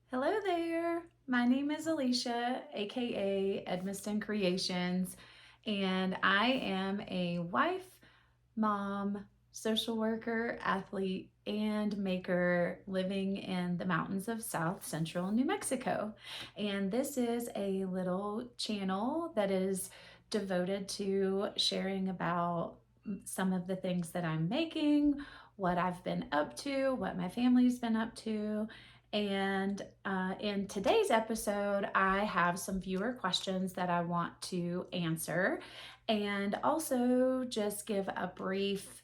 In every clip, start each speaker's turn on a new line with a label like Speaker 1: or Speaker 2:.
Speaker 1: Hello there. My name is Alicia, aka Edmiston Creations, and I am a wife, mom, social worker, athlete, and maker living in the mountains of South Central New Mexico. And this is a little channel that is devoted to sharing about some of the things that I'm making, what I've been up to, what my family's been up to. And in today's episode, I have some viewer questions that I want to answer and also just give a brief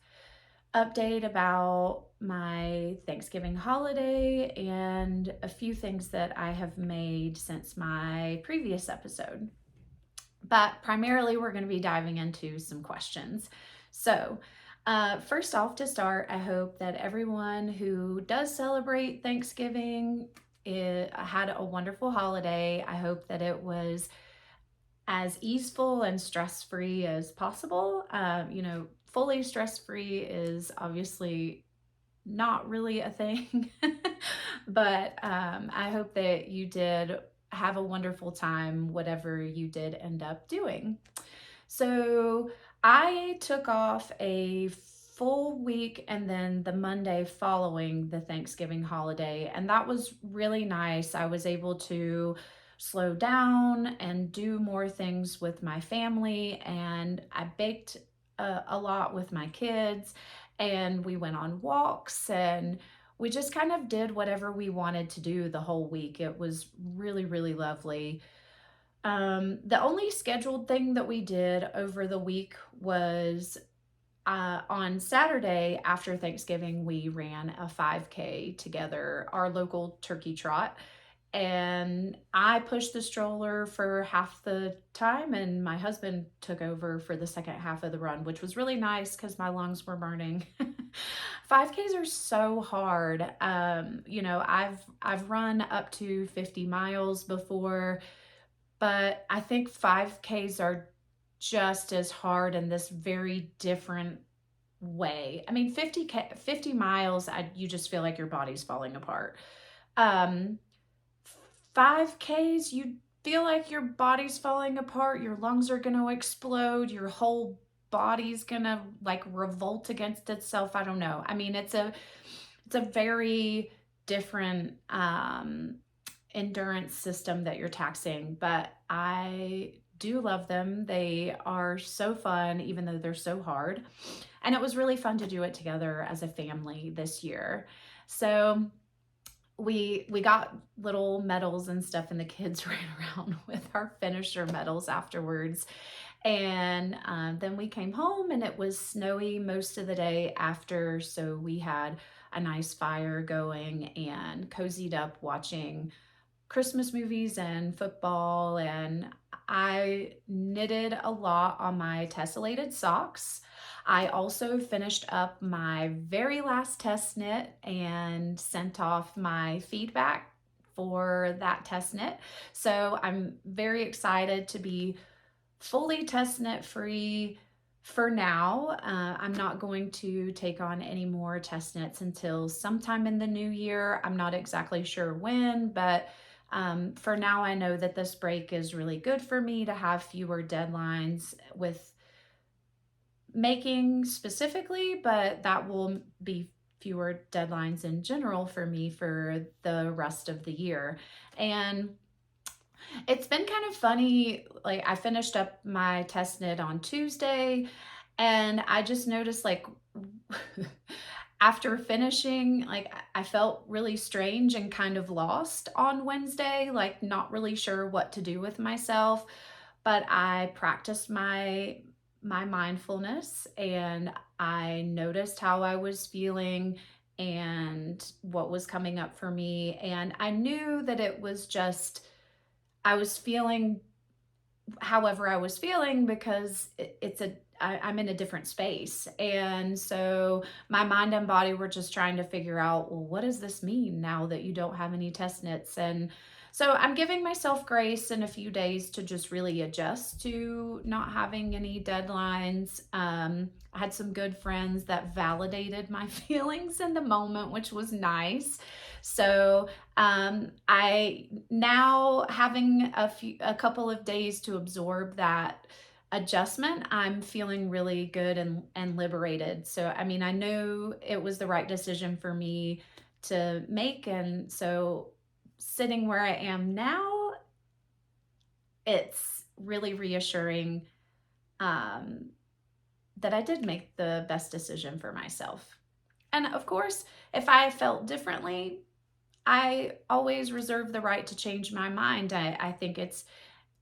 Speaker 1: update about my Thanksgiving holiday and a few things that I have made since my previous episode. But primarily, we're going to be diving into some questions. So, first off, to start, I hope that everyone who does celebrate Thanksgiving had a wonderful holiday. I hope that it was as easeful and stress-free as possible. Fully stress-free is obviously not really a thing, but I hope that you did have a wonderful time, whatever you did end up doing. So I took off a full week and then the Monday following the Thanksgiving holiday, and that was really nice. I was able to slow down and do more things with my family, and I baked a lot with my kids, and we went on walks and we just kind of did whatever we wanted to do the whole week. It was really, really lovely. The only scheduled thing that we did over the week was on Saturday after Thanksgiving, we ran a 5K together, our local turkey trot. And I pushed the stroller for half the time, and my husband took over for the second half of the run, which was really nice because my lungs were burning. 5Ks are so hard. I've run up to 50 miles before, but I think 5Ks are just as hard in this very different way. I mean, 50 miles, you just feel like your body's falling apart. Um, 5Ks, you feel like your body's falling apart, your lungs are going to explode, your whole body's going to like revolt against itself. I don't know. I mean, it's a very different endurance system that you're taxing, but I do love them. They are so fun, even though they're so hard. And it was really fun to do it together as a family this year. So we got little medals and stuff, and the kids ran around with our finisher medals afterwards. And then we came home, and it was snowy most of the day after, so we had a nice fire going and cozied up watching Christmas movies and football, and I knitted a lot on my tessellated socks. I also finished up my very last test knit and sent off my feedback for that test knit. So I'm very excited to be fully test knit free for now. I'm not going to take on any more test knits until sometime in the new year. I'm not exactly sure when, but for now, I know that this break is really good for me to have fewer deadlines with making specifically, but that will be fewer deadlines in general for me for the rest of the year. And it's been kind of funny. Like, I finished up my test knit on Tuesday, and I just noticed, like, after finishing, like, I felt really strange and kind of lost on Wednesday, like, not really sure what to do with myself. But I practiced my mindfulness, and I noticed how I was feeling and what was coming up for me. And I knew that it was just, I was feeling however I was feeling because it's I'm in a different space. And so my mind and body were just trying to figure out, well, what does this mean now that you don't have any test knits? And so I'm giving myself grace in a few days to just really adjust to not having any deadlines. I had some good friends that validated my feelings in the moment, which was nice. So I now, having a couple of days to absorb that adjustment, I'm feeling really good and liberated. So I mean, I know it was the right decision for me to make, and so sitting where I am now, it's really reassuring that I did make the best decision for myself. And of course, if I felt differently, I always reserve the right to change my mind. I think it's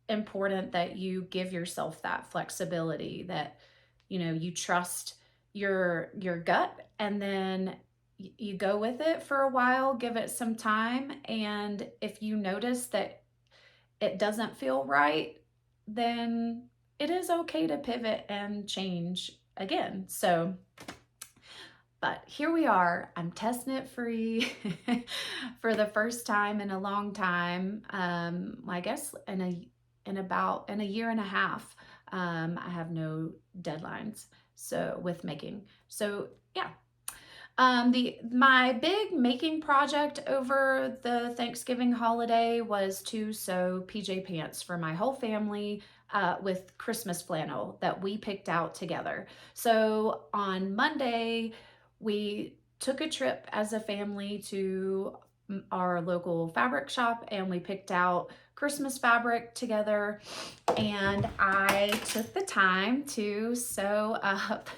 Speaker 1: important that you give yourself that flexibility, that you trust your gut, and then you go with it for a while, give it some time, and if you notice that it doesn't feel right, then it is okay to pivot and change again. So, but here we are. I'm test knit free for the first time in a long time. I guess in a year and a half. I have no deadlines so with making. So yeah. My big making project over the Thanksgiving holiday was to sew PJ pants for my whole family with Christmas flannel that we picked out together. So on Monday, we took a trip as a family to our local fabric shop, and we picked out Christmas fabric together, and I took the time to sew up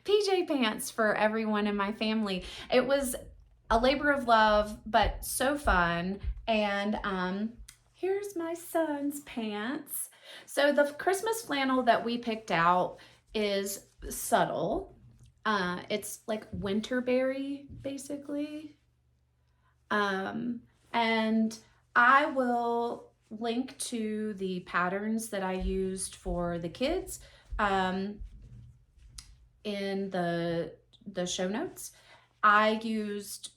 Speaker 1: PJ pants for everyone in my family. It was a labor of love, but so fun. And here's my son's pants. So the Christmas flannel that we picked out is subtle. It's like winterberry, basically. And I will link to the patterns that I used for the kids in the show notes. I used,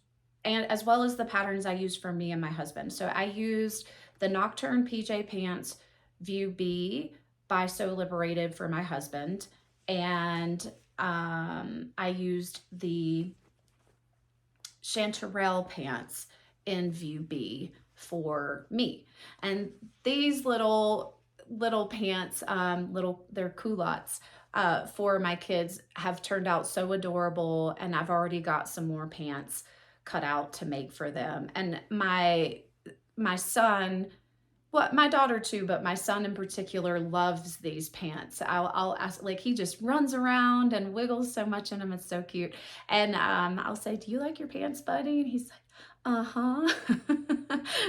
Speaker 1: and as well as the patterns I used for me and my husband. So I used the Nocturne PJ Pants View B by So Liberated for my husband, and I used the chanterelle pants in View B for me. And these little pants, they're culottes for my kids, have turned out so adorable, and I've already got some more pants cut out to make for them. And my son, well, my daughter too, but my son in particular loves these pants. I'll ask, like, he just runs around and wiggles so much in them. It's so cute. And I'll say, "Do you like your pants, buddy?" And he's like, "Uh-huh."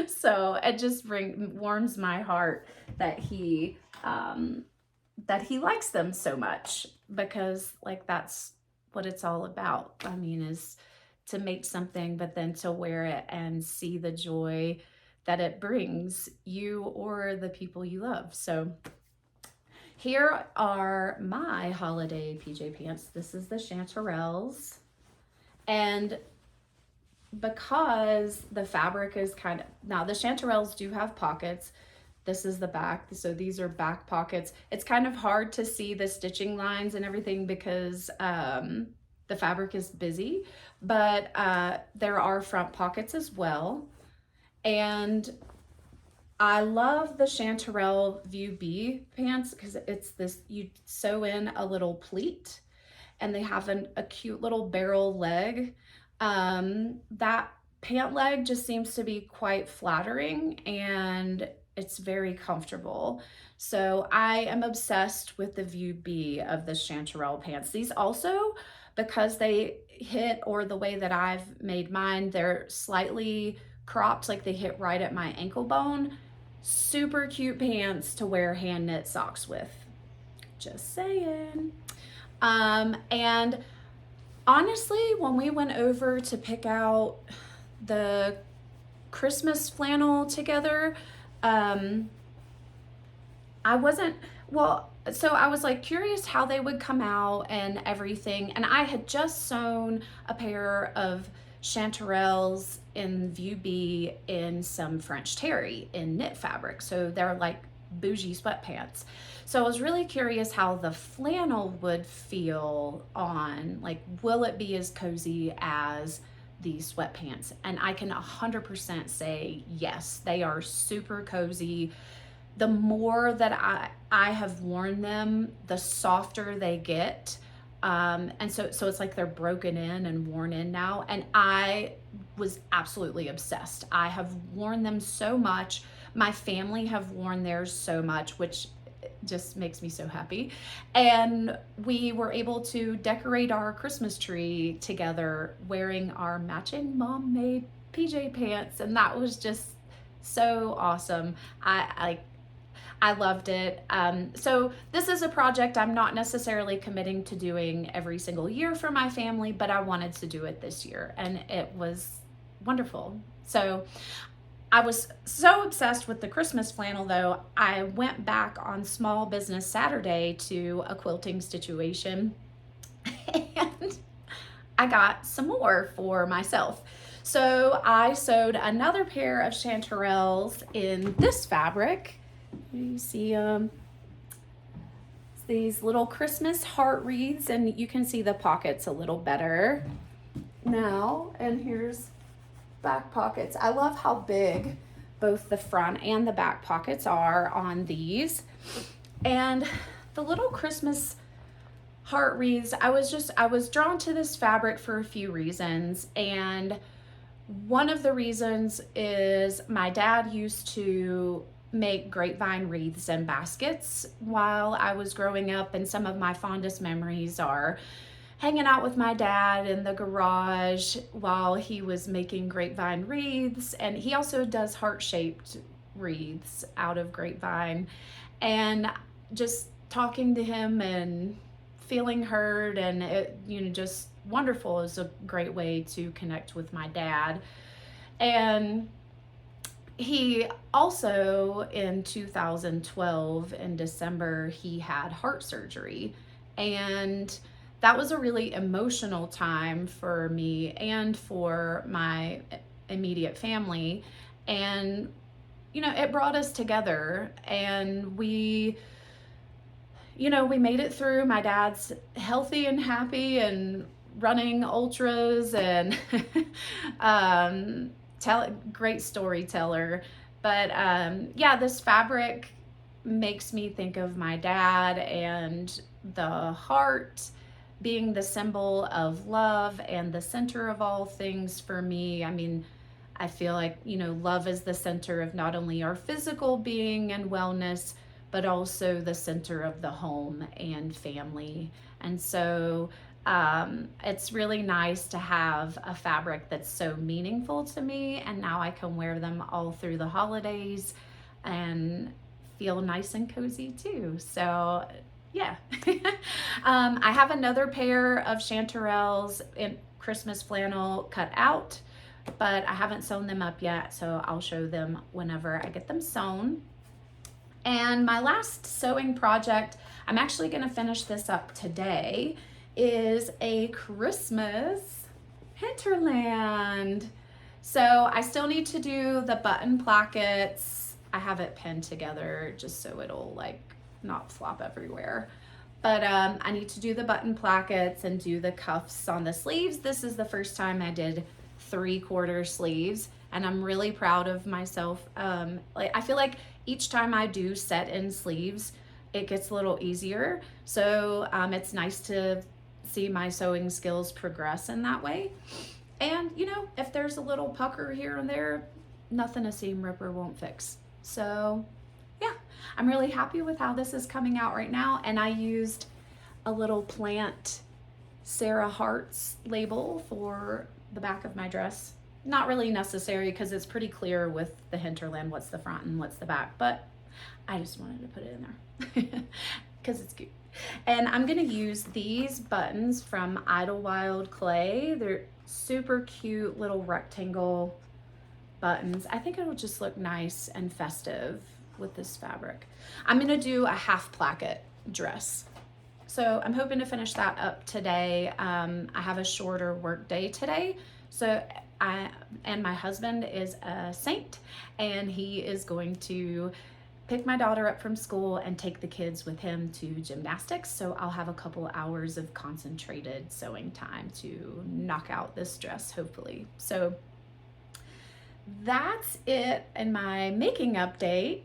Speaker 1: So it just warms my heart that he likes them so much, because like that's what it's all about. I mean, is to make something, but then to wear it and see the joy that it brings you or the people you love. So here are my holiday PJ pants. This is the chanterelles. And because the fabric is now the chanterelles do have pockets. This is the back. So these are back pockets. It's kind of hard to see the stitching lines and everything because the fabric is busy, but there are front pockets as well. And I love the chanterelle View B pants because it's this, you sew in a little pleat, and they have a cute little barrel leg. That pant leg just seems to be quite flattering, and it's very comfortable. So I am obsessed with the View B of the chanterelle pants. These also, because they hit, or the way that I've made mine, they're slightly cropped, like they hit right at my ankle bone. Super cute pants to wear hand knit socks with. Just saying. And honestly, when we went over to pick out the Christmas flannel together, I wasn't, well, so I was like curious how they would come out and everything. And I had just sewn a pair of chanterelles in View B in some French terry in knit fabric. So they're like bougie sweatpants. So I was really curious how the flannel would feel on, like, will it be as cozy as these sweatpants? And I can 100% say yes, they are super cozy. The more that I have worn them, the softer they get. And so it's like they're broken in and worn in now. And I was absolutely obsessed. I have worn them so much. My family have worn theirs so much, which just makes me so happy. And we were able to decorate our Christmas tree together wearing our matching mom made PJ pants. And that was just so awesome. I loved it. So this is a project I'm not necessarily committing to doing every single year for my family, but I wanted to do it this year, and it was wonderful. So I was so obsessed with the Christmas flannel, though, I went back on Small Business Saturday to a quilting situation, and I got some more for myself. So I sewed another pair of chanterelles in this fabric. You see these little Christmas heart wreaths, and you can see the pockets a little better now. And here's back pockets. I love how big both the front and the back pockets are on these. And the little Christmas heart wreaths, I was drawn to this fabric for a few reasons. And one of the reasons is my dad used to make grapevine wreaths and baskets while I was growing up, and some of my fondest memories are hanging out with my dad in the garage while he was making grapevine wreaths. And he also does heart-shaped wreaths out of grapevine, and just talking to him and feeling heard, and it, just wonderful. Is a great way to connect with my dad. And he also, in 2012, in December, he had heart surgery. And that was a really emotional time for me and for my immediate family. And, it brought us together, and we made it through. My dad's healthy and happy and running ultras, and great storyteller. But yeah, this fabric makes me think of my dad, and the heart being the symbol of love and the center of all things for me. I mean, I feel like, love is the center of not only our physical being and wellness, but also the center of the home and family. And so it's really nice to have a fabric that's so meaningful to me, and now I can wear them all through the holidays and feel nice and cozy too. So yeah. I have another pair of chanterelles in Christmas flannel cut out, but I haven't sewn them up yet, so I'll show them whenever I get them sewn. And my last sewing project, I'm actually going to finish this up today, is a Christmas hinterland. So I still need to do the button plackets. I have it pinned together just so it'll not flop everywhere. But I need to do the button plackets and do the cuffs on the sleeves. This is the first time I did 3/4 sleeves, and I'm really proud of myself. I feel like each time I do set in sleeves, it gets a little easier. So it's nice to see my sewing skills progress in that way. And if there's a little pucker here and there, nothing a seam ripper won't fix. So yeah, I'm really happy with how this is coming out right now. And I used a little plant Sarah Hearts label for the back of my dress. Not really necessary because it's pretty clear with the hinterland what's the front and what's the back, but I just wanted to put it in there because it's cute. And I'm gonna use these buttons from Idlewild Clay. They're super cute little rectangle buttons. I think it'll just look nice and festive with this fabric. I'm gonna do a half placket dress. So I'm hoping to finish that up today. I have a shorter work day today. So my husband is a saint, and he is going to pick my daughter up from school and take the kids with him to gymnastics. So I'll have a couple hours of concentrated sewing time to knock out this dress, hopefully. So that's it in my making update.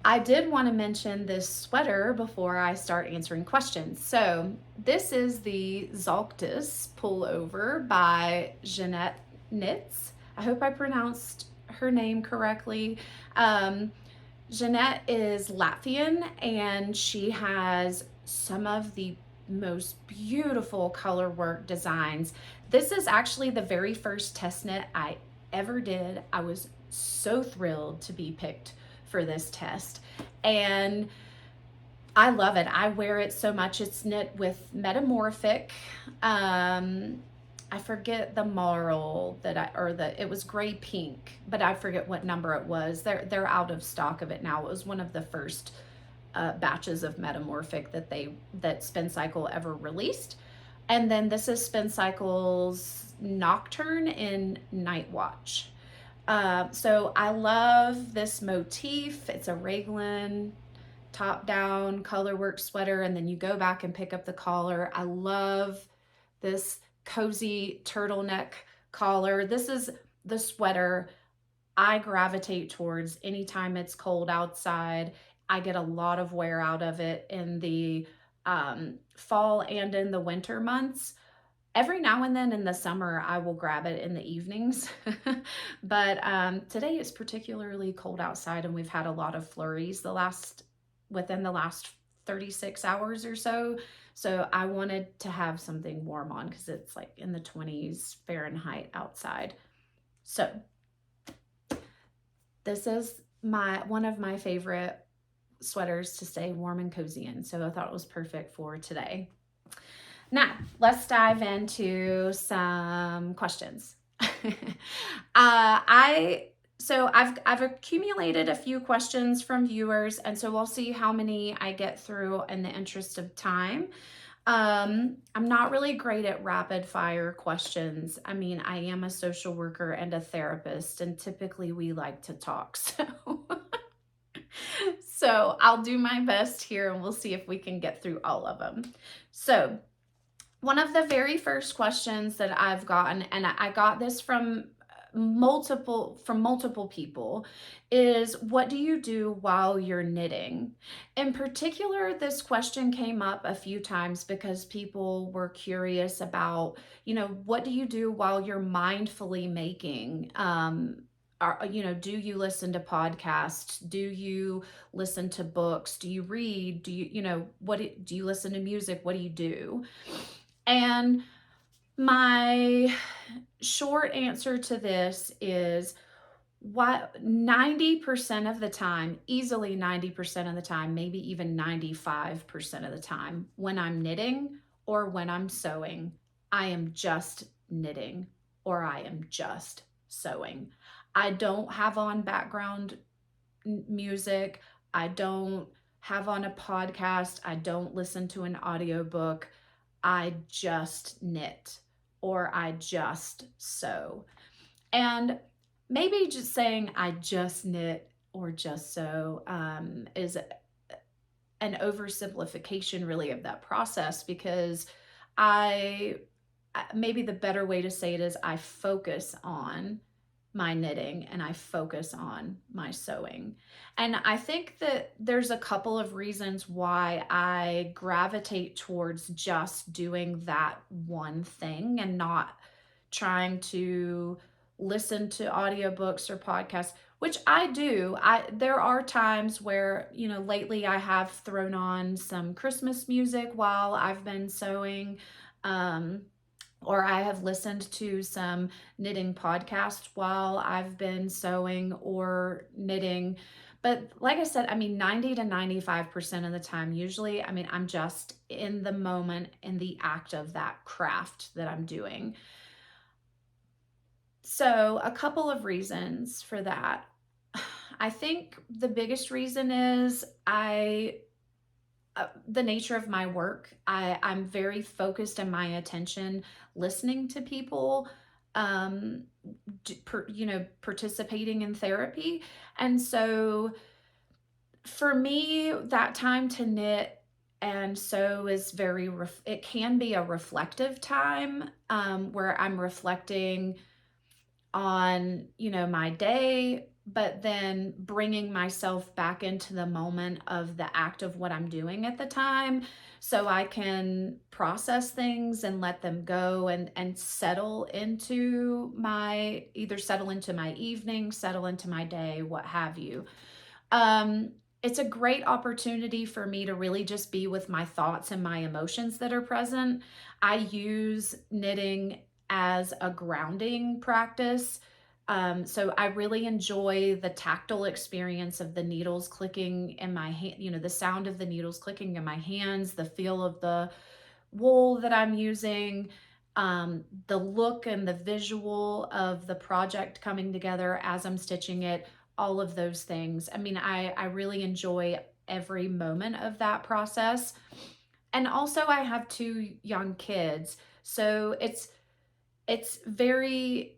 Speaker 1: I did want to mention this sweater before I start answering questions. So this is the Zalktis pullover by Jeanette Knits. I hope I pronounced her name correctly. Jeanette is Latvian, and she has some of the most beautiful color work designs. This is actually the very first test knit I ever did. I was so thrilled to be picked for this test, and I love it. I wear it so much. It's knit with metamorphic. I forget the marl it was gray pink, but I forget what number it was. They're out of stock of it now. It was one of the first batches of metamorphic that Spin Cycle ever released. And then this is Spin Cycle's Nocturne in Night Watch. So I love this motif. It's a raglan top-down colorwork sweater, and then you go back and pick up the collar. I love this cozy turtleneck collar. This is the sweater I gravitate towards anytime it's cold outside. I get a lot of wear out of it in the fall and in the winter months. Every now and then in the summer, I will grab it in the evenings. But today it's particularly cold outside, and we've had a lot of flurries within the last 36 hours or so. So I wanted to have something warm on because it's like in the 20s Fahrenheit outside. So this is one of my favorite sweaters to stay warm and cozy in. So I thought it was perfect for today. Now, let's dive into some questions. I've accumulated a few questions from viewers, and so we'll see how many I get through in the interest of time. I'm not really great at rapid fire questions. I mean, I am a social worker and a therapist, and typically we like to talk. So I'll do my best here, and we'll see if we can get through all of them. So one of the very first questions that I've gotten, and I got this from multiple people, is what do you do while you're knitting? In particular, this question came up a few times because people were curious about, what do you do while you're mindfully making? Do you listen to podcasts? Do you listen to books? Do you read? Do you listen to music? What do you do? And my short answer to this is 90% of the time, easily 90% of the time, maybe even 95% of the time, when I'm knitting or when I'm sewing, I am just knitting or I am just sewing. I don't have on background music. I don't have on a podcast. I don't listen to an audiobook. I just knit or I just sew. And maybe just saying I just knit or just sew is an oversimplification really of that process, because maybe the better way to say it is I focus on my knitting and I focus on my sewing. And I think that there's a couple of reasons why I gravitate towards just doing that one thing and not trying to listen to audiobooks or podcasts, which I do. There are times where, lately I have thrown on some Christmas music while I've been sewing, or I have listened to some knitting podcasts while I've been sewing or knitting. But like I said, 90 to 95% of the time, usually, I'm just in the moment, in the act of that craft that I'm doing. So a couple of reasons for that. I think the biggest reason is I the nature of my work. I'm very focused in my attention, listening to people, participating in therapy. And so for me, that time to knit and sew is it can be a reflective time, where I'm reflecting on, my day, but then bringing myself back into the moment of the act of what I'm doing at the time, so I can process things and let them go, and settle into my evening, settle into my day, what have you. It's a great opportunity for me to really just be with my thoughts and my emotions that are present. I use knitting as a grounding practice. So I really enjoy the tactile experience of the needles clicking in my hand, the sound of the needles clicking in my hands, the feel of the wool that I'm using, the look and the visual of the project coming together as I'm stitching it, all of those things. I mean, I really enjoy every moment of that process. And also I have 2 young kids, so it's very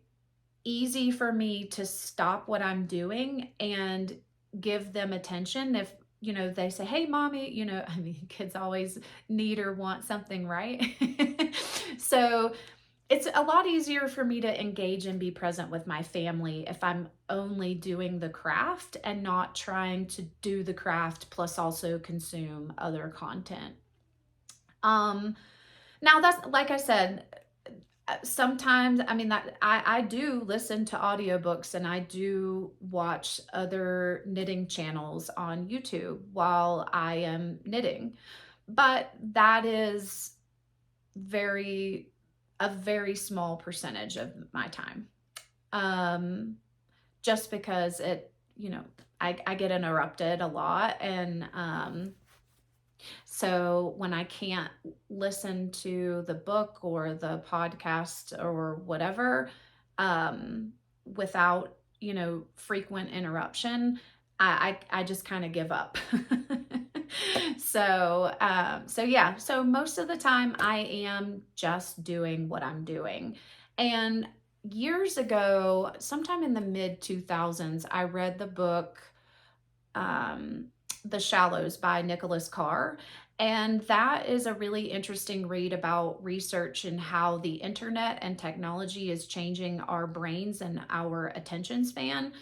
Speaker 1: easy for me to stop what I'm doing and give them attention. If, they say, "Hey, mommy," I mean, kids always need or want something, right? So it's a lot easier for me to engage and be present with my family if I'm only doing the craft and not trying to do the craft plus also consume other content. Now that's, like I said, sometimes, I mean, that I do listen to audiobooks and I do watch other knitting channels on YouTube while I am knitting, but that is a very small percentage of my time. Just because I get interrupted a lot, and so when I can't listen to the book or the podcast or whatever, without, frequent interruption, I just kind of give up. So yeah, so most of the time I am just doing what I'm doing. And years ago, sometime in the mid 2000s, I read the book, um, The Shallows by Nicholas Carr. And that is a really interesting read about research and how the internet and technology is changing our brains and our attention span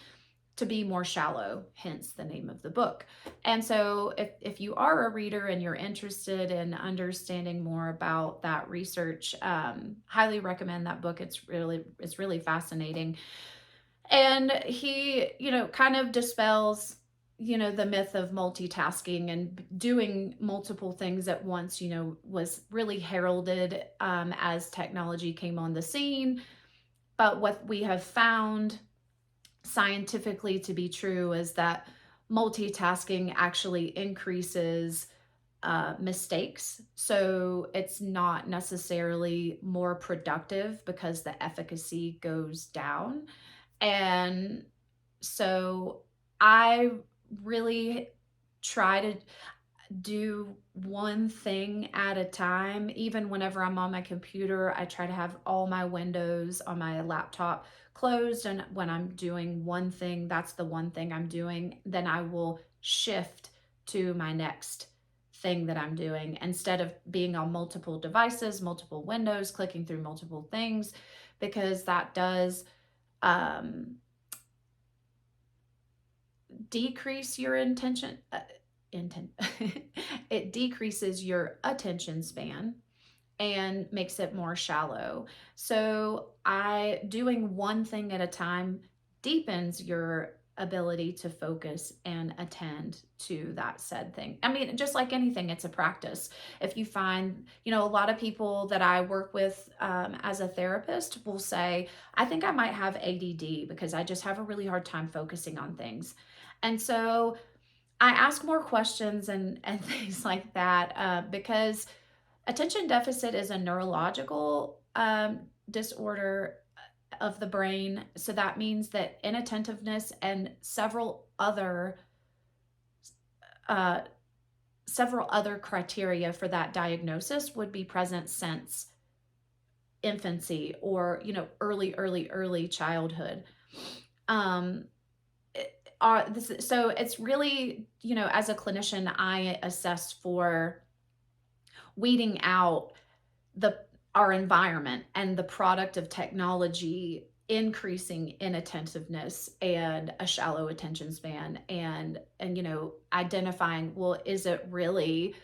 Speaker 1: to be more shallow, hence the name of the book. And so if you are a reader and you're interested in understanding more about that research, highly recommend that book. It's really fascinating. And he, kind of dispels, the myth of multitasking and doing multiple things at once, was really heralded as technology came on the scene. But what we have found scientifically to be true is that multitasking actually increases mistakes. So it's not necessarily more productive because the efficacy goes down. And so I really try to do one thing at a time. Even whenever I'm on my computer, I try to have all my windows on my laptop closed. And when I'm doing one thing, that's the one thing I'm doing. Then I will shift to my next thing that I'm doing instead of being on multiple devices, multiple windows, clicking through multiple things, because that does decrease your intention. It decreases your attention span and makes it more shallow. So doing one thing at a time deepens your ability to focus and attend to that said thing. I mean, just like anything, it's a practice. If you find, a lot of people that I work with as a therapist will say, I think I might have ADD because I just have a really hard time focusing on things. And so I ask more questions and things like that, because attention deficit is a neurological disorder of the brain. So that means that inattentiveness and several other several other criteria for that diagnosis would be present since infancy or, early childhood. Um, so it's really, as a clinician, I assess for weeding out our environment and the product of technology increasing inattentiveness and a shallow attention span, and identifying, well, is it really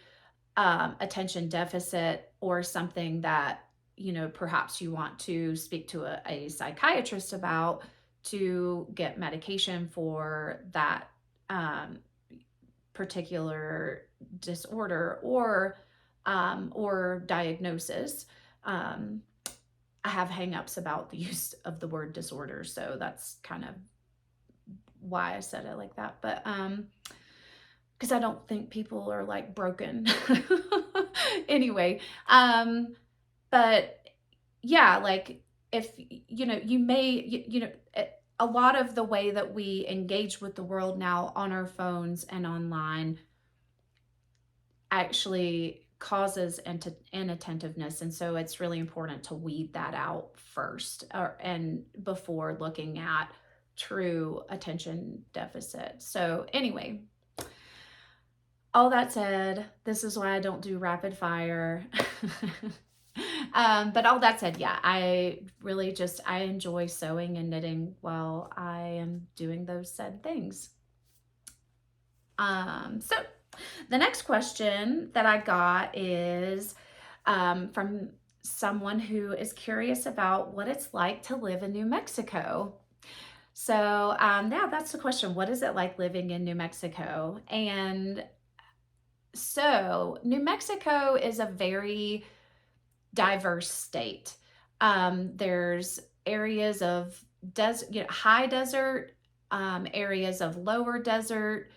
Speaker 1: attention deficit or something that perhaps you want to speak to a psychiatrist about to get medication for that particular disorder or diagnosis. I have hangups about the use of the word disorder, so that's kind of why I said it like that. But because I don't think people are like broken. Anyway, but yeah, like if you may, a lot of the way that we engage with the world now on our phones and online actually causes inattentiveness, and so it's really important to weed that out first, and before looking at true attention deficit. So anyway, all that said, this is why I don't do rapid fire. But all that said, yeah, I really I enjoy sewing and knitting while I am doing those said things. So the next question that I got is from someone who is curious about what it's like to live in New Mexico. So yeah, that's the question. What is it like living in New Mexico? And so New Mexico is a very diverse state. There's areas of high desert, areas of lower desert.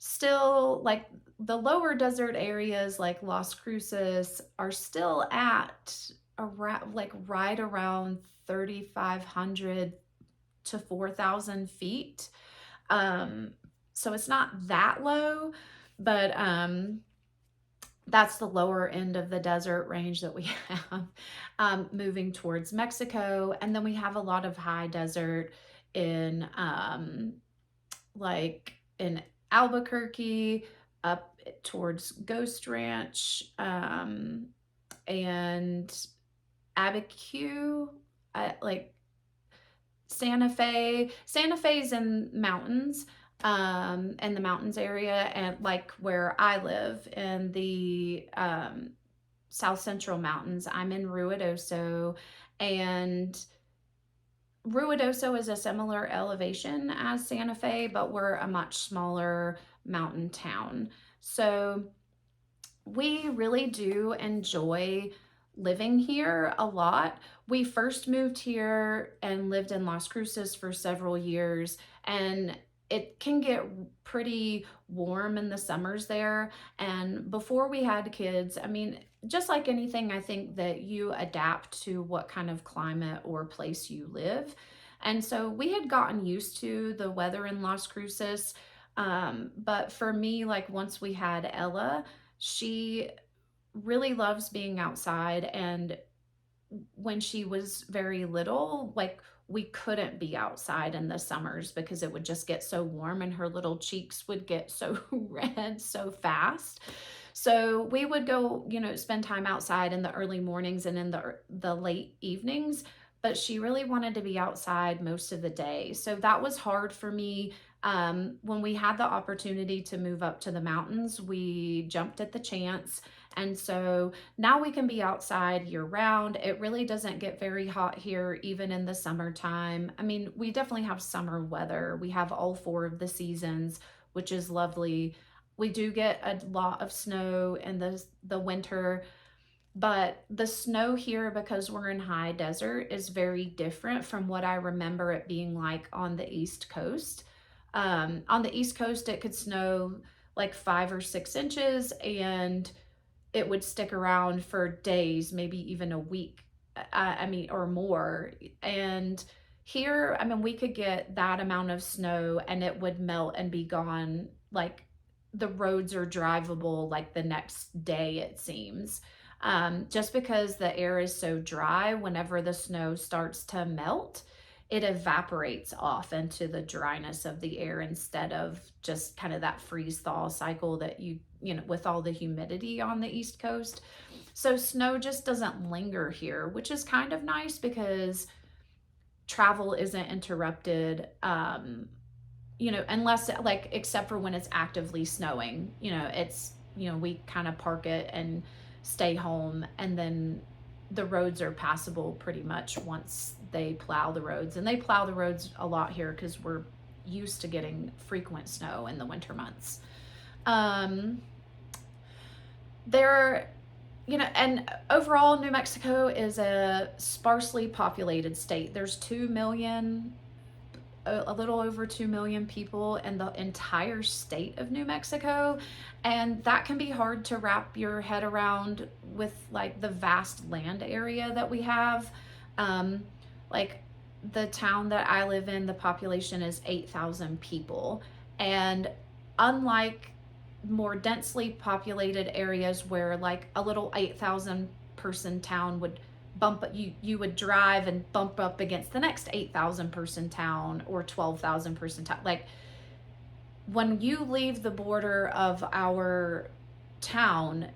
Speaker 1: Still, like the lower desert areas like Las Cruces are still at around, like right around 3,500 to 4,000 feet. So it's not that low, but that's the lower end of the desert range that we have, moving towards Mexico. And then we have a lot of high desert in like in Albuquerque, up towards Ghost Ranch, and Abiquiu, like Santa Fe. Santa Fe's in mountains, in the mountains area, and like where I live in the South Central Mountains. I'm in Ruidoso, and Ruidoso is a similar elevation as Santa Fe, but we're a much smaller mountain town. So we really do enjoy living here a lot. We first moved here and lived in Las Cruces for several years, and it can get pretty warm in the summers there. And before we had kids, I mean, just like anything, I think that you adapt to what kind of climate or place you live. And so we had gotten used to the weather in Las Cruces. But for me, like once we had Ella, she really loves being outside. And when she was very little, like we couldn't be outside in the summers because it would just get so warm and her little cheeks would get so red so fast. So we would go, spend time outside in the early mornings and in the late evenings, but she really wanted to be outside most of the day. So that was hard for me. When we had the opportunity to move up to the mountains, we jumped at the chance. And so now we can be outside year round. It really doesn't get very hot here, even in the summertime. I mean, we definitely have summer weather. We have all 4 of the seasons, which is lovely. We do get a lot of snow in the winter, but the snow here, because we're in high desert, is very different from what I remember it being like on the East Coast. On the East Coast, it could snow like 5 or 6 inches, and it would stick around for days, maybe even a week, or more. And here, we could get that amount of snow and it would melt and be gone like the roads are drivable like the next day, it seems. Just because the air is so dry, whenever the snow starts to melt, it evaporates off into the dryness of the air instead of just kind of that freeze thaw cycle that you know, with all the humidity on the East Coast. So snow just doesn't linger here, which is kind of nice because travel isn't interrupted. You know, unless like, except for when it's actively snowing, you know, it's, you know, we kind of park it and stay home, and then the roads are passable pretty much once they plow the roads. And they plow the roads a lot here because we're used to getting frequent snow in the winter months. There, you know, and overall, New Mexico is a sparsely populated state. There's 2 million, a little over 2 million people in the entire state of New Mexico. And that can be hard to wrap your head around with like the vast land area that we have. Like the town that I live in, the population is 8,000 people. And unlike more densely populated areas where like a little 8,000 person town would bump, you would drive and bump up against the next 8,000 person town or 12,000 person town. Like when you leave the border of our town,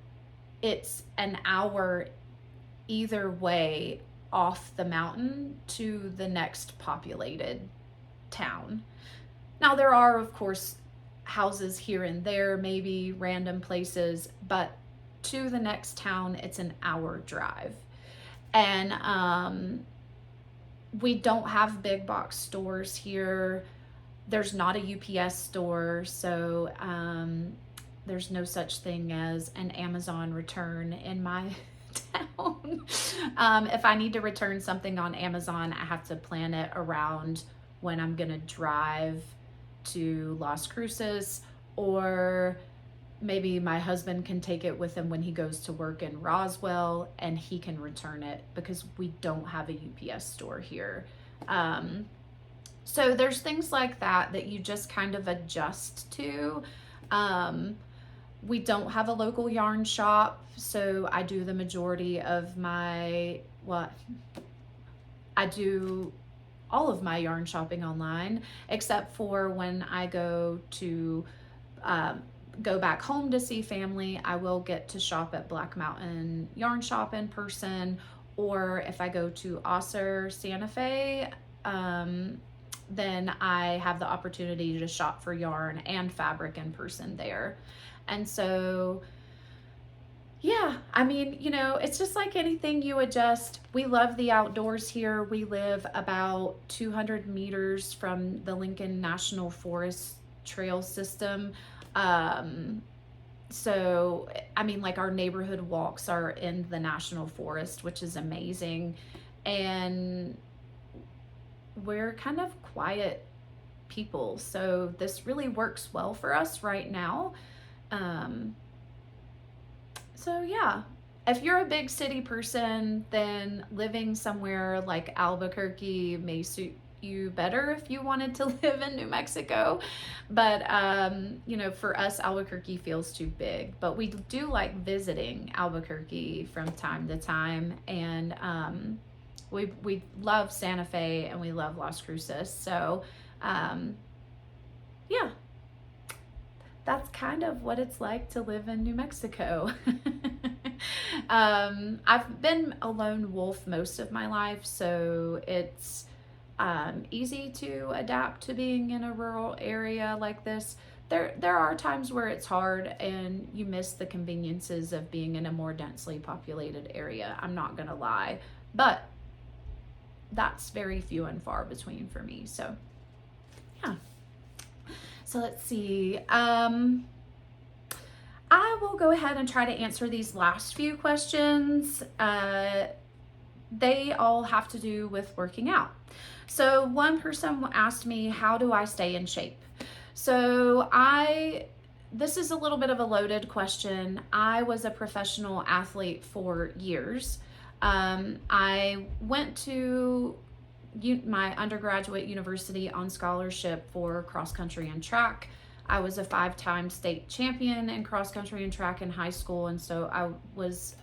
Speaker 1: it's an hour either way off the mountain to the next populated town. Now there are, of course, houses here and there, maybe random places, but to the next town, it's an hour drive. And we don't have big box stores here. There's not a UPS store, so there's no such thing as an Amazon return in my town. If I need to return something on Amazon, I have to plan it around when I'm gonna drive to Las Cruces, or maybe my husband can take it with him when he goes to work in Roswell and he can return it because we don't have a UPS store here. So there's things like that that you just kind of adjust to. We don't have a local yarn shop, so I do the majority of my, I do all of my yarn shopping online, except for when I go to go back home to see family. I will get to shop at Black Mountain Yarn Shop in person, or if I go to Osser, Santa Fe, then I have the opportunity to shop for yarn and fabric in person there. And so, yeah, I mean, you know, it's just like anything, you adjust. We love the outdoors here. We live about 200 meters from the Lincoln National Forest trail system. So, I mean, like our neighborhood walks are in the National Forest, which is amazing. And we're kind of quiet people, so this really works well for us right now. So yeah, if you're a big city person, then living somewhere like Albuquerque may suit you better if you wanted to live in New Mexico. But you know, for us, Albuquerque feels too big, but we do like visiting Albuquerque from time to time. And we love Santa Fe and we love Las Cruces. So yeah, that's kind of what it's like to live in New Mexico. I've been a lone wolf most of my life, so it's easy to adapt to being in a rural area like this. There are times where it's hard and you miss the conveniences of being in a more densely populated area. I'm not gonna lie, but that's very few and far between for me. So yeah. So let's see. I will go ahead and try to answer these last few questions. They all have to do with working out. So one person asked me, how do I stay in shape? So this is a little bit of a loaded question. I was a professional athlete for years. I went to my undergraduate university on scholarship for cross country and track. I was a 5-time state champion in cross country and track in high school, and so I was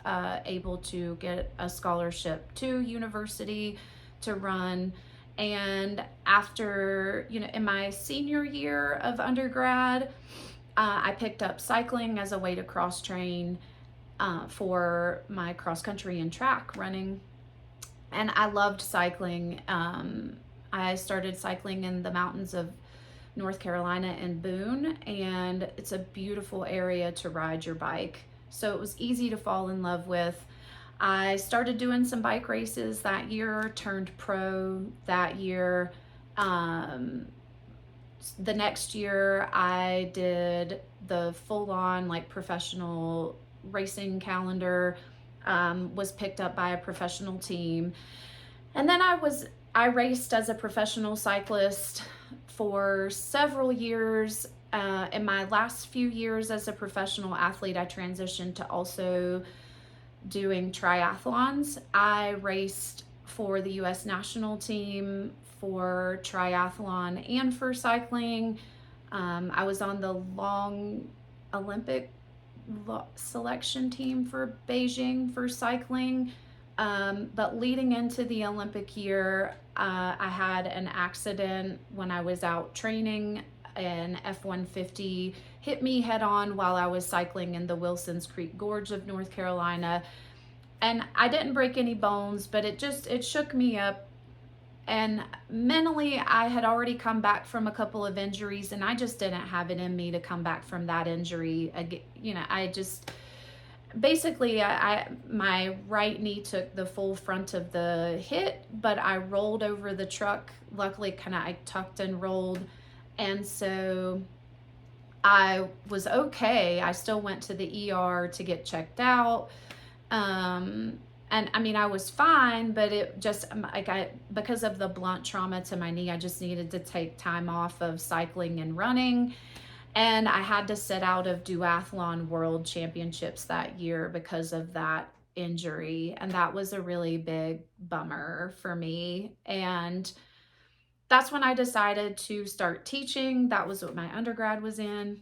Speaker 1: able to get a scholarship to university to run. And after, in my senior year of undergrad, I picked up cycling as a way to cross train for my cross country and track running. And I loved cycling. I started cycling in the mountains of North Carolina and Boone, and it's a beautiful area to ride your bike. So it was easy to fall in love with. I started doing some bike races that year, turned pro that year. The next year I did the full-on like professional racing calendar, was picked up by a professional team. And then I raced as a professional cyclist for several years. In my last few years as a professional athlete, I transitioned to also doing triathlons. I raced for the US national team for triathlon and for cycling. I was on the long Olympic selection team for Beijing for cycling. But leading into the Olympic year, I had an accident when I was out training. An F-150 hit me head on while I was cycling in the Wilsons Creek Gorge of North Carolina. And I didn't break any bones, but it shook me up. And mentally, I had already come back from a couple of injuries, and I just didn't have it in me to come back from that injury. Basically, my right knee took the full front of the hit, but I rolled over the truck. Luckily, I tucked and rolled. And so I was okay. I still went to the ER to get checked out. And I mean, I was fine, but it just, because of the blunt trauma to my knee, I just needed to take time off of cycling and running. And I had to sit out of duathlon world championships that year because of that injury. And that was a really big bummer for me. And that's when I decided to start teaching. That was what my undergrad was in.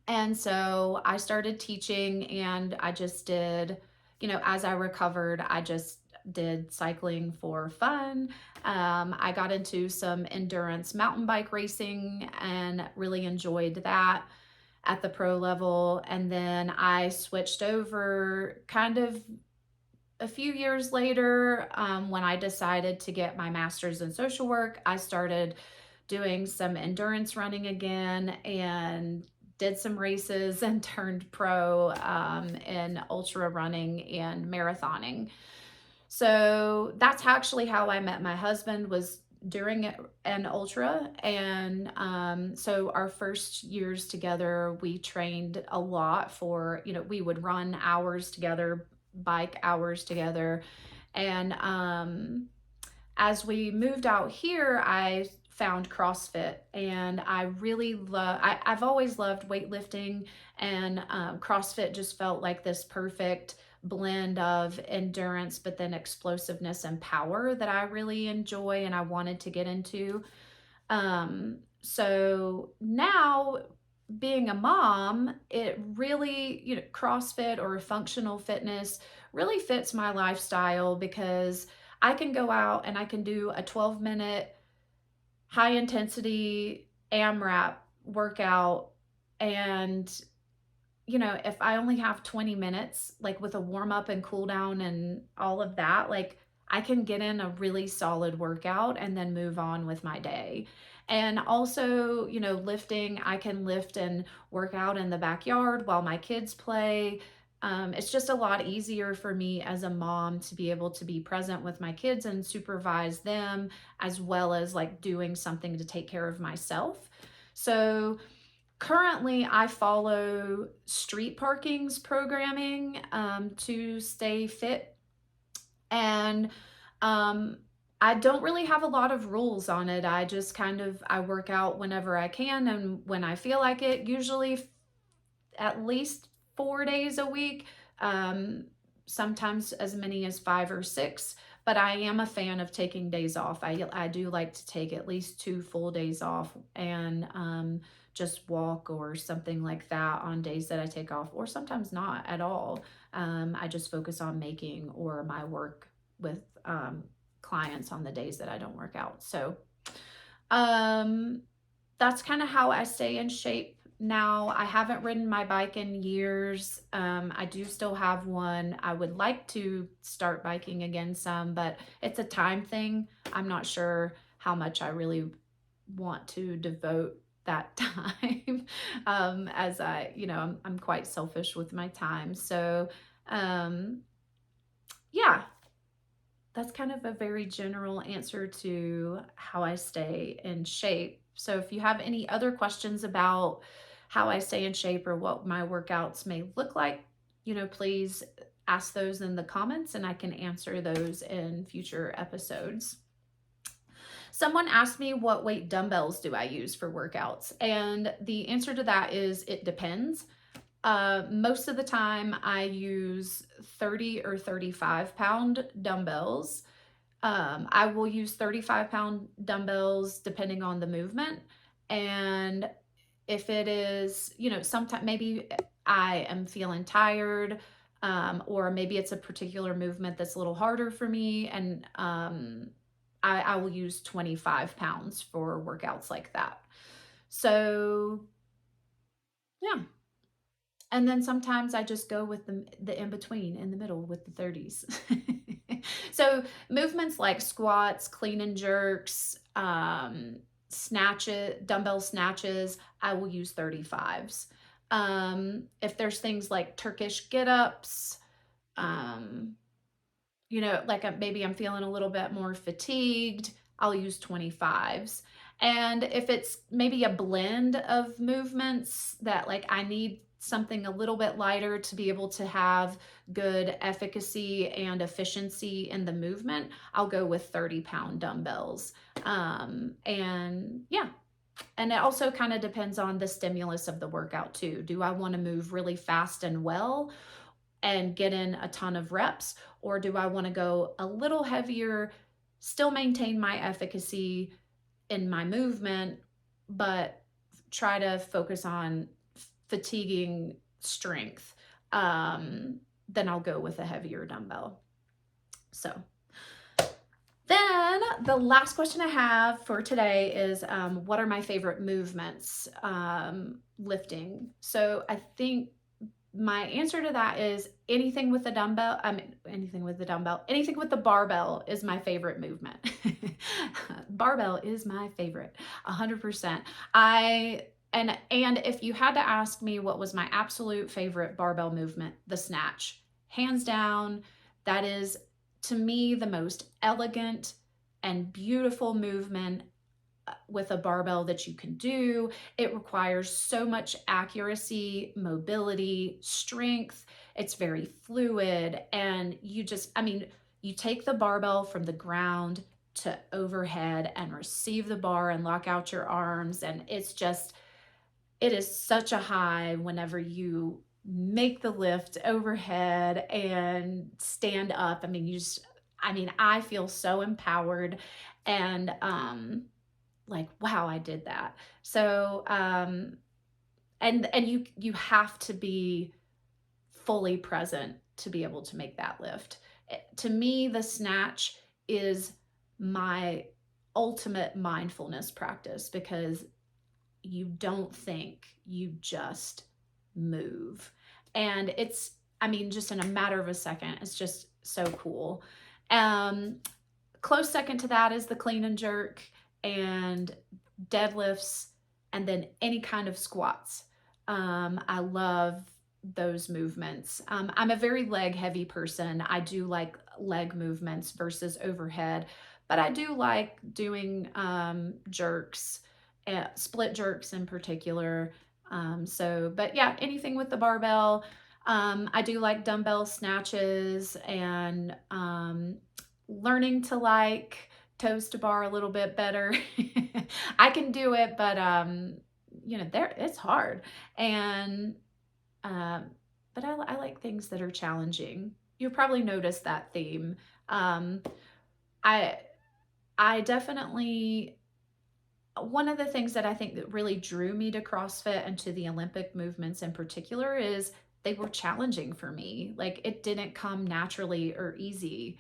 Speaker 1: And so I started teaching, and I just did, as I recovered, I just did cycling for fun. I got into some endurance mountain bike racing and really enjoyed that at the pro level. And then I switched over kind of a few years later, when I decided to get my master's in social work. I started doing some endurance running again and did some races and turned pro in ultra running and marathoning. So that's actually how I met my husband, was during an ultra. And so our first years together, we trained a lot for, we would run hours together, bike hours together. And as we moved out here, I found CrossFit, and I really I've always loved weightlifting, and CrossFit just felt like this perfect blend of endurance, but then explosiveness and power that I really enjoy and I wanted to get into. So now, being a mom, it really, CrossFit or functional fitness really fits my lifestyle, because I can go out and I can do a 12-minute high intensity AMRAP workout, and if I only have 20 minutes, like with a warm up and cool down and all of that, like I can get in a really solid workout and then move on with my day. And also, lifting, I can lift and work out in the backyard while my kids play. It's just a lot easier for me as a mom to be able to be present with my kids and supervise them, as well as like doing something to take care of myself. So currently I follow Streetparking's programming to stay fit. And I don't really have a lot of rules on it. I just I work out whenever I can and when I feel like it, usually at least 4 days a week, sometimes as many as 5 or 6. but I am a fan of taking days off. I do like to take at least 2 full days off and just walk or something like that on days that I take off, or sometimes not at all. I just focus on making or my work with clients on the days that I don't work out. So um, that's kind of how I stay in shape now. I haven't ridden my bike in years. I do still have one. I would like to start biking again some, but it's a time thing. I'm not sure how much I really want to devote that time. As I'm quite selfish with my time. So, um, yeah, that's kind of a very general answer to how I stay in shape. So if you have any other questions about how I stay in shape or what my workouts may look like, please ask those in the comments and I can answer those in future episodes. Someone asked me what weight dumbbells do I use for workouts, and the answer to that is it depends. Most of the time I use 30 or 35-pound dumbbells. I will use 35-pound dumbbells depending on the movement. And if it is, sometimes maybe I am feeling tired, or maybe it's a particular movement that's a little harder for me, and I will use 25 pounds for workouts like that. So, yeah. And then sometimes I just go with the in between in the middle with the 30s. So movements like squats, clean and jerks, snatches, dumbbell snatches, I will use 35s. If there's things like Turkish get-ups, um, like maybe I'm feeling a little bit more fatigued, I'll use 25s. And if it's maybe a blend of movements that like I need something a little bit lighter to be able to have good efficacy and efficiency in the movement, I'll go with 30-pound dumbbells. And yeah. And it also kind of depends on the stimulus of the workout too. Do I want to move really fast and well and get in a ton of reps, or do I want to go a little heavier, still maintain my efficacy in my movement, but try to focus on fatiguing strength? Then I'll go with a heavier dumbbell. So then the last question I have for today is, what are my favorite movements lifting? So I think my answer to that is anything with the dumbbell. Anything with the barbell is my favorite movement. Barbell is my favorite, 100%. And if you had to ask me what was my absolute favorite barbell movement, the snatch, hands down. That is, to me, the most elegant and beautiful movement with a barbell that you can do. It requires so much accuracy, mobility, strength. It's very fluid. And you take the barbell from the ground to overhead and receive the bar and lock out your arms. And it is such a high whenever you make the lift overhead and stand up. I feel so empowered and, like, wow, I did that. So, and you have to be fully present to be able to make that lift. To me, the snatch is my ultimate mindfulness practice, because you don't think, you just move. And it's, just in a matter of a second, it's just so cool. Close second to that is the clean and jerk and deadlifts, and then any kind of squats. I love those movements. I'm a very leg heavy person. I do like leg movements versus overhead, but I do like doing jerks, split jerks in particular. But yeah, anything with the barbell. I do like dumbbell snatches, and learning to like toes to bar a little bit better. I can do it, but it's hard. And but I like things that are challenging. You'll probably notice that theme. I I definitely, one of the things that I think that really drew me to CrossFit and to the Olympic movements in particular is they were challenging for me. Like it didn't come naturally or easy,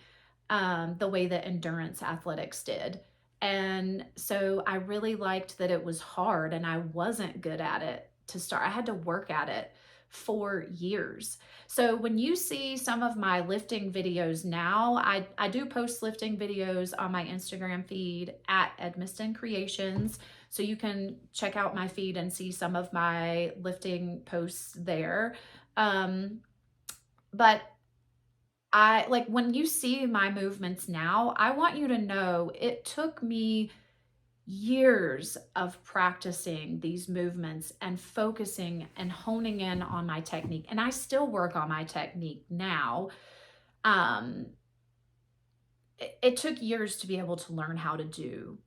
Speaker 1: the way that endurance athletics did. And so I really liked that it was hard and I wasn't good at it to start. I had to work at it for years. So when you see some of my lifting videos now, I do post lifting videos on my Instagram feed at Edmiston Creations. So you can check out my feed and see some of my lifting posts there. But I like when you see my movements now, I want you to know it took me years of practicing these movements and focusing and honing in on my technique. And I still work on my technique now. Um, it took years to be able to learn how to do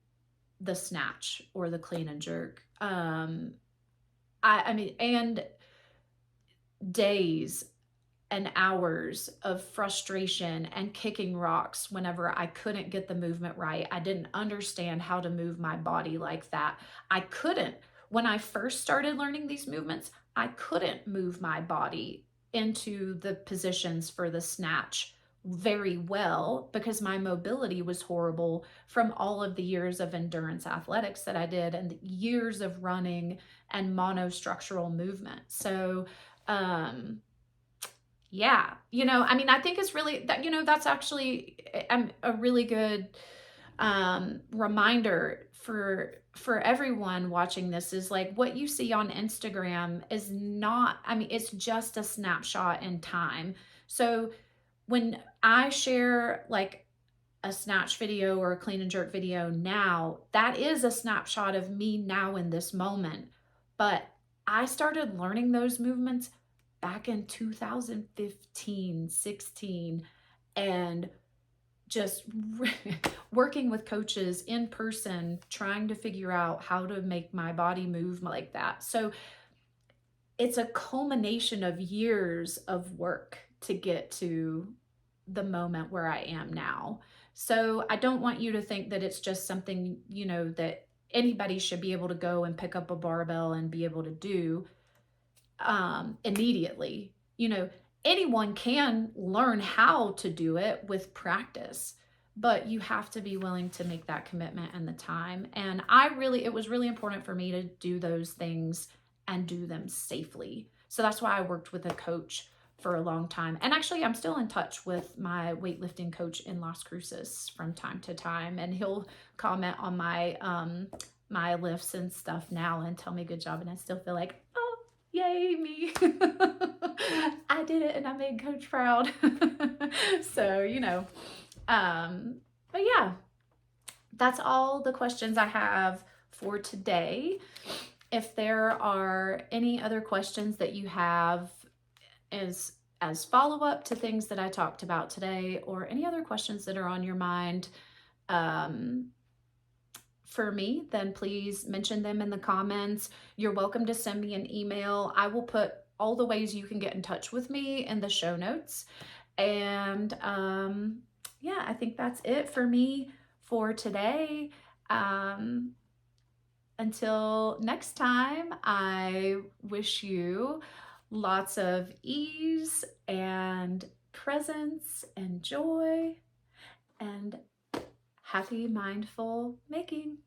Speaker 1: the snatch or the clean and jerk. I mean, and days and hours of frustration and kicking rocks whenever I couldn't get the movement right. I didn't understand how to move my body like that. I couldn't. When I first started learning these movements, I couldn't move my body into the positions for the snatch very well because my mobility was horrible from all of the years of endurance athletics that I did and the years of running and monostructural movement. So, yeah, I mean, I think it's really that, that's actually a really good reminder for everyone watching this is like what you see on Instagram is not, I mean, it's just a snapshot in time. So when I share like a snatch video or a clean and jerk video now, that is a snapshot of me now in this moment. But I started learning those movements back in 2015, 16, and just working with coaches in person, trying to figure out how to make my body move like that. So it's a culmination of years of work to get to the moment where I am now. So I don't want you to think that it's just something, that anybody should be able to go and pick up a barbell and be able to do immediately. Anyone can learn how to do it with practice, but you have to be willing to make that commitment and the time. And it was really important for me to do those things and do them safely. So that's why I worked with a coach for a long time. And actually, I'm still in touch with my weightlifting coach in Las Cruces from time to time, and he'll comment on my lifts and stuff now and tell me good job. And I still feel like, oh, yay me. I did it and I made coach proud. So, but yeah, that's all the questions I have for today. If there are any other questions that you have as follow-up to things that I talked about today, or any other questions that are on your mind, for me, then please mention them in the comments. You're welcome to send me an email. I will put all the ways you can get in touch with me in the show notes. And yeah, I think that's it for me for today. Until next time, I wish you lots of ease and presence and joy and happy mindful making.